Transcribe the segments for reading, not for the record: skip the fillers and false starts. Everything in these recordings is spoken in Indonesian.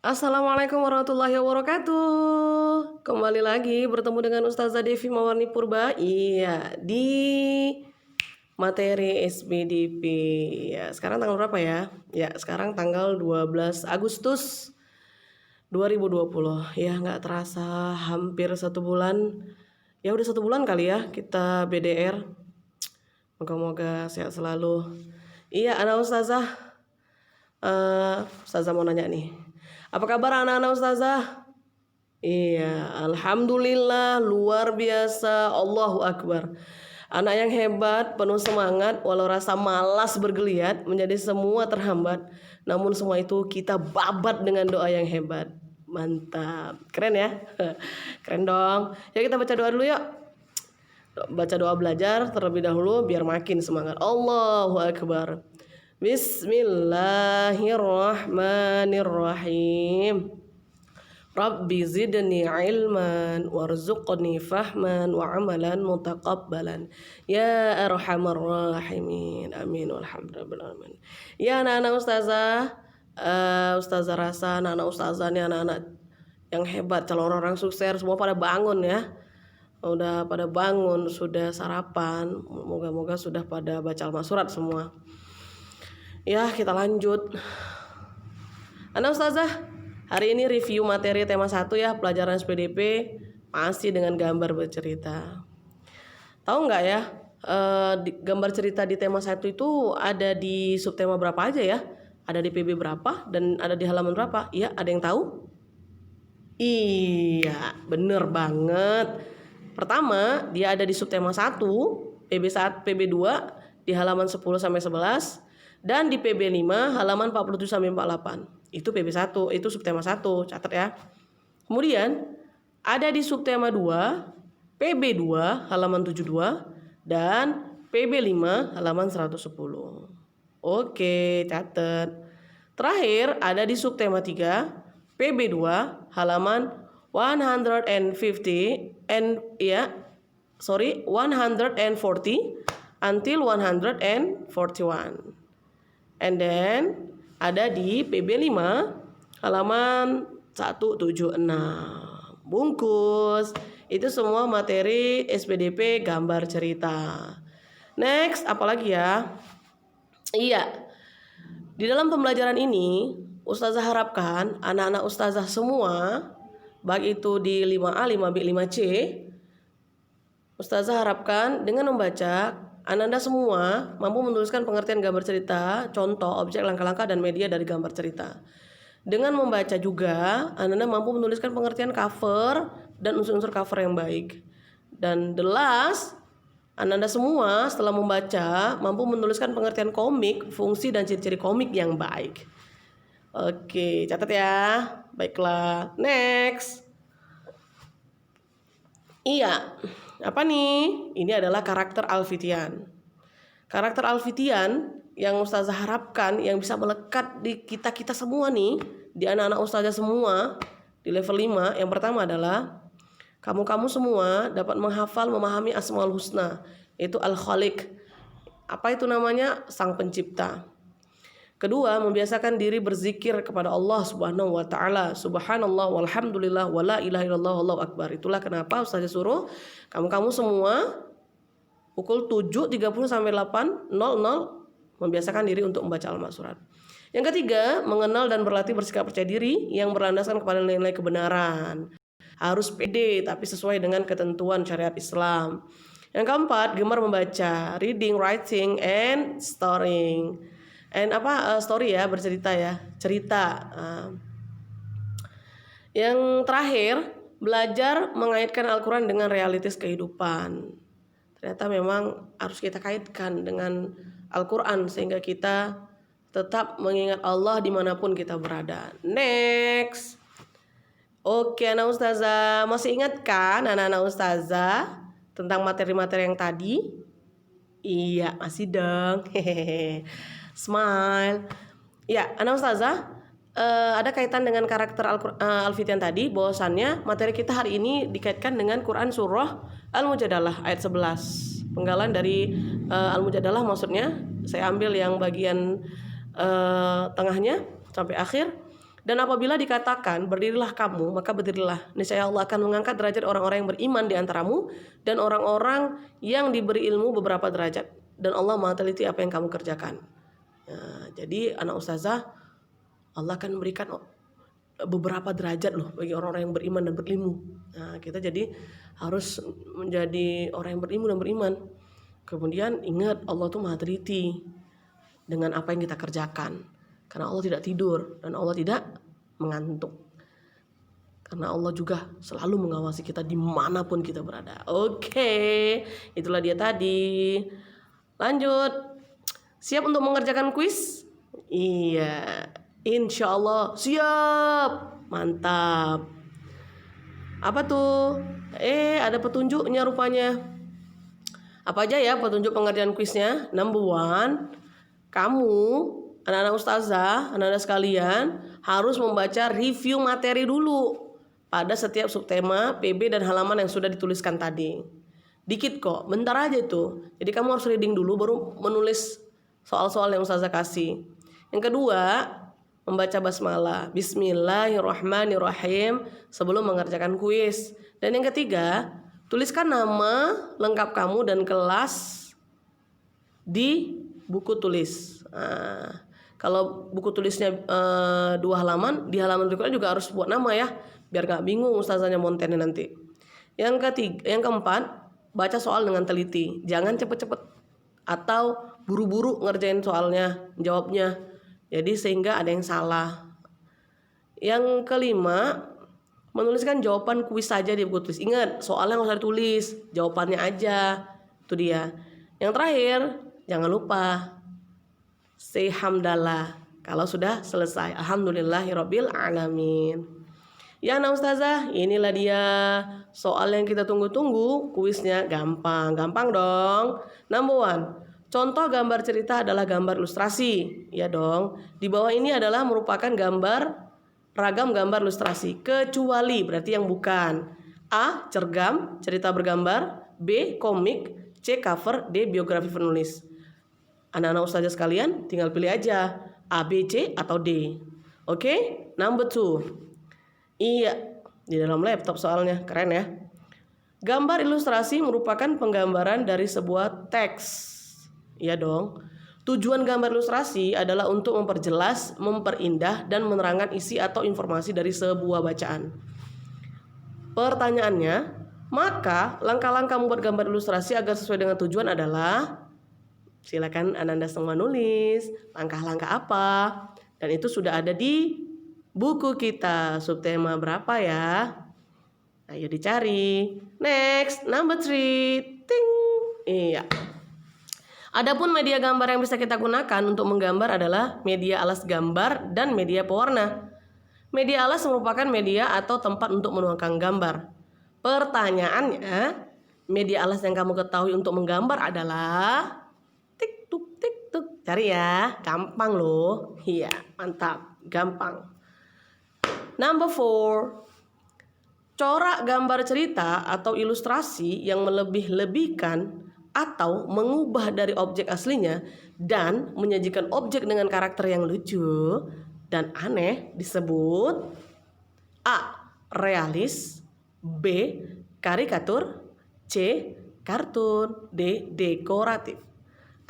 Assalamualaikum warahmatullahi wabarakatuh. Kembali lagi bertemu dengan Ustazah Devi Mawarni Purba. Iya, di materi SBDP. Ya, sekarang tanggal berapa ya? Ya, sekarang tanggal 12 Agustus 2020. Ya, nggak terasa hampir 1 bulan. Ya udah 1 bulan kali ya kita BDR. Moga-moga sehat selalu. Iya, anak Ustazah. Ustazah mau nanya nih. Apa kabar anak-anak Ustazah? Iya, alhamdulillah luar biasa, Allahu Akbar. Anak yang hebat, penuh semangat, walau rasa malas bergeliat, menjadi semua terhambat. Namun semua itu kita babat dengan doa yang hebat. Mantap, keren ya? Keren dong. Ya kita baca doa dulu yuk. Baca doa belajar terlebih dahulu biar makin semangat. Allahu Akbar. Bismillahirrahmanirrahim. Rabbi zidni ilman warzuqni fahman wa amalan mutaqabbalan ya arhamar rahimin amin walhamdulillah alamin. Ya anak-anak ustazah, ustazah rasa anak-anak ustazah nih anak-anak yang hebat, calon orang sukses semua pada bangun ya. Udah pada bangun, sudah sarapan, moga-moga sudah pada baca al-masurat semua. Ya, kita lanjut. Anak ustazah, hari ini review materi tema 1 ya, pelajaran SPDP masih dengan gambar bercerita. Tahu nggak ya, gambar cerita di tema 1 itu ada di subtema berapa aja ya? Ada di PB berapa dan ada di halaman berapa? Iya, ada yang tahu? Iya, bener banget. Pertama, dia ada di subtema 1, PB1, PB2 di halaman 10 sampai 11 dan di PB5 halaman 47 sampai 48. Itu PB1, itu subtema 1, catat ya. Kemudian ada di subtema 2, PB2 halaman 72 dan PB5 halaman 110. Oke, catat. Terakhir ada di subtema 3, PB2 halaman 140 until 141. And then ada di PB5 halaman 176. Bungkus. Itu semua materi SPDP gambar cerita. Next, apalagi ya? Iya. Di dalam pembelajaran ini, Ustazah harapkan anak-anak Ustazah semua, baik itu di 5A, 5B, 5C, Ustazah harapkan dengan membaca, Anda semua mampu menuliskan pengertian gambar cerita, contoh, objek, langkah-langkah, dan media dari gambar cerita. Dengan membaca juga, Anda mampu menuliskan pengertian cover dan unsur-unsur cover yang baik. Dan the last, Anda semua setelah membaca mampu menuliskan pengertian komik, fungsi dan ciri-ciri komik yang baik. Oke, catat ya. Baiklah, next. Iya, apa nih? Ini adalah karakter Alfitian. Karakter Alfitian yang Ustazah harapkan yang bisa melekat di kita semua nih, di anak-anak Ustazah semua di level 5. Yang pertama adalah kamu semua dapat menghafal, memahami Asmaul Husna, yaitu Al-Khaliq. Apa itu namanya? Sang Pencipta. Kedua, membiasakan diri berzikir kepada Allah Subhanahu wa taala. Subhanallah walhamdulillah wala ilaha illallah wallahu akbar. Itulah kenapa Ustazah suruh kamu semua pukul 7.30 sampai 8.00 membiasakan diri untuk membaca al-masurat. Yang ketiga, mengenal dan berlatih bersikap percaya diri yang berlandaskan kepada nilai-nilai kebenaran. Harus pede tapi sesuai dengan ketentuan syariat Islam. Yang keempat, gemar membaca, reading, writing, and storying. Story ya, bercerita ya, cerita. Yang terakhir, belajar mengaitkan Al-Quran dengan realitas kehidupan. Ternyata memang harus kita kaitkan dengan Al-Quran sehingga kita tetap mengingat Allah dimanapun kita berada. Next. Oke, anak Ustazah, masih ingat kan anak-anak Ustazah tentang materi-materi yang tadi? Iya, masih dong. Smile. Ya, anak Ustazah, ada kaitan dengan karakter Alfitian tadi, bahwasannya materi kita hari ini dikaitkan dengan Quran surah Al-Mujadalah ayat 11. Penggalan dari Al-Mujadalah maksudnya, saya ambil yang bagian tengahnya sampai akhir. Dan apabila dikatakan berdirilah kamu, maka berdirilah. Niscaya Allah akan mengangkat derajat orang-orang yang beriman di antaramu dan orang-orang yang diberi ilmu beberapa derajat. Dan Allah Maha teliti apa yang kamu kerjakan. Jadi anak ustazah, Allah akan memberikan beberapa derajat loh bagi orang-orang yang beriman dan berilmu. Kita jadi harus menjadi orang yang berilmu dan beriman. Kemudian ingat, Allah tuh Maha teliti dengan apa yang kita kerjakan. Karena Allah tidak tidur dan Allah tidak mengantuk. Karena Allah juga selalu mengawasi kita dimanapun kita berada. Oke, itulah dia tadi. Lanjut. Siap untuk mengerjakan kuis? Iya, insya Allah siap. Mantap. Apa tuh? Ada petunjuknya rupanya. Apa aja ya petunjuk pengerjaan kuisnya? Number 1, kamu anak-anak ustazah, anak-anak sekalian harus membaca review materi dulu pada setiap subtema, PB dan halaman yang sudah dituliskan tadi. Dikit kok, bentar aja itu. Jadi kamu harus reading dulu baru menulis soal-soal yang ustazah kasih. Yang kedua, membaca basmalah, Bismillahirrahmanirrahim sebelum mengerjakan kuis. Dan yang ketiga, tuliskan nama lengkap kamu dan kelas di buku tulis. Kalau buku tulisnya 2 halaman, di halaman berikutnya juga harus buat nama ya, biar gak bingung ustazahnya montennya nanti. Yang keempat, baca soal dengan teliti, jangan cepet-cepet atau buru-buru ngerjain soalnya, jawabnya. Jadi sehingga ada yang salah. Yang kelima, menuliskan jawaban kuis saja di buku tulis. Ingat, soalnya nggak usah ditulis, jawabannya aja. Itu dia. Yang terakhir, jangan lupa say hamdalah kalau sudah selesai. Alhamdulillahirabbil alamin. Ya anak ustazah, inilah dia soal yang kita tunggu-tunggu. Kuisnya gampang dong. Number 1, contoh gambar cerita adalah gambar ilustrasi. Ya dong. Di bawah ini adalah merupakan ragam gambar ilustrasi, kecuali berarti yang bukan. A, cergam, cerita bergambar. B, komik. C, cover. D, biografi penulis. Anak-anak ustazah sekalian tinggal pilih aja A, B, C atau D. Oke? Number 2. Iya, di dalam laptop soalnya, keren ya. Gambar ilustrasi merupakan penggambaran dari sebuah teks. Iya dong. Tujuan gambar ilustrasi adalah untuk memperjelas, memperindah, dan menerangkan isi atau informasi dari sebuah bacaan. Pertanyaannya, maka langkah-langkah membuat gambar ilustrasi agar sesuai dengan tujuan adalah, silakan Anda semua nulis langkah-langkah apa, dan itu sudah ada di buku kita subtema berapa ya. Ayo dicari. Next, number 3. Ting. Iya. Adapun media gambar yang bisa kita gunakan untuk menggambar adalah media alas gambar dan media pewarna. Media alas merupakan media atau tempat untuk menuangkan gambar. Pertanyaannya, media alas yang kamu ketahui untuk menggambar adalah tik-tuk. Cari ya, gampang loh. Iya, mantap, gampang. Number 4. Corak gambar cerita atau ilustrasi yang melebih-lebihkan atau mengubah dari objek aslinya dan menyajikan objek dengan karakter yang lucu dan aneh disebut A, realis. B, karikatur. C, kartun. D, dekoratif.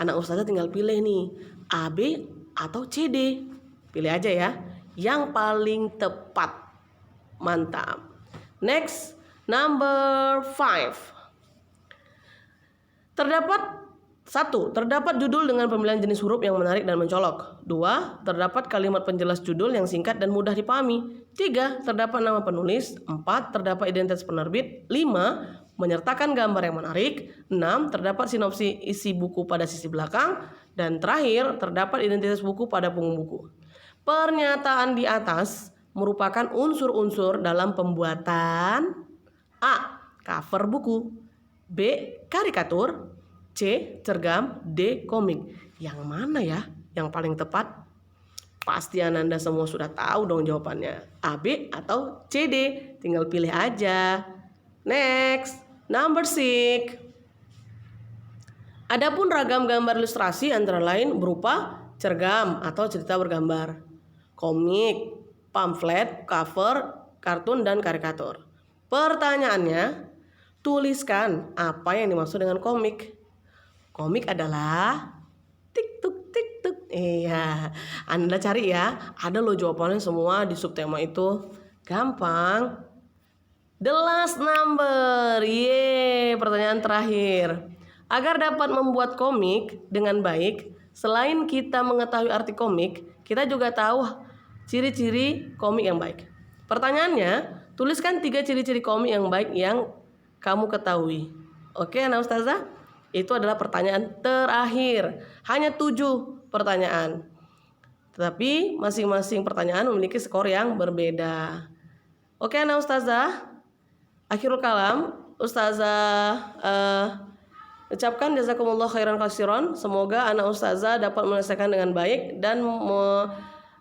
Anak ustazah tinggal pilih nih, A, B atau C, D. Pilih aja ya, yang paling tepat. Mantap. Next, number 5. Terdapat judul dengan pemilihan jenis huruf yang menarik dan mencolok. 2, terdapat kalimat penjelas judul yang singkat dan mudah dipahami. 3, terdapat nama penulis. 4, terdapat identitas penerbit. 5, menyertakan gambar yang menarik. 6, terdapat sinopsis isi buku pada sisi belakang. Dan terakhir, terdapat identitas buku pada punggung buku. Pernyataan di atas merupakan unsur-unsur dalam pembuatan A, cover buku. B, karikatur. C, cergam. D, komik. Yang mana ya yang paling tepat? Pasti Anda semua sudah tahu dong jawabannya. A, B atau C, D. Tinggal pilih aja. Next, number 6. Adapun ragam gambar ilustrasi antara lain berupa cergam atau cerita bergambar, komik, pamflet, cover, kartun, dan karikatur. Pertanyaannya, tuliskan apa yang dimaksud dengan komik. Komik adalah tik-tuk tik-tuk. Iya, Anda cari ya. Ada loh jawabannya semua di subtema itu. Gampang. The last number. Pertanyaan terakhir. Agar dapat membuat komik dengan baik, selain kita mengetahui arti komik, kita juga tahu ciri-ciri komik yang baik. Pertanyaannya, tuliskan 3 ciri-ciri komik yang baik yang kamu ketahui. Oke, Ana Ustazah? Itu adalah pertanyaan terakhir. Hanya 7 pertanyaan. Tetapi masing-masing pertanyaan memiliki skor yang berbeda. Oke, Ana Ustazah? Akhirul kalam, Ustazah ucapkan jazakumullah khairan katsiran. Semoga anak Ustazah dapat menyelesaikan dengan baik dan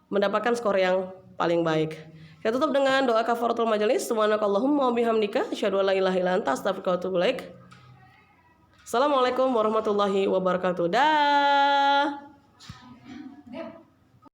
mendapatkan skor yang paling baik. Kita tutup dengan doa kafaratul majelis. Subhanakallahumma wa bihamdika asyhadu an la ilaha illa anta astaghfiruka wa atubu ilaik. Assalamualaikum warahmatullahi wabarakatuh. Dah.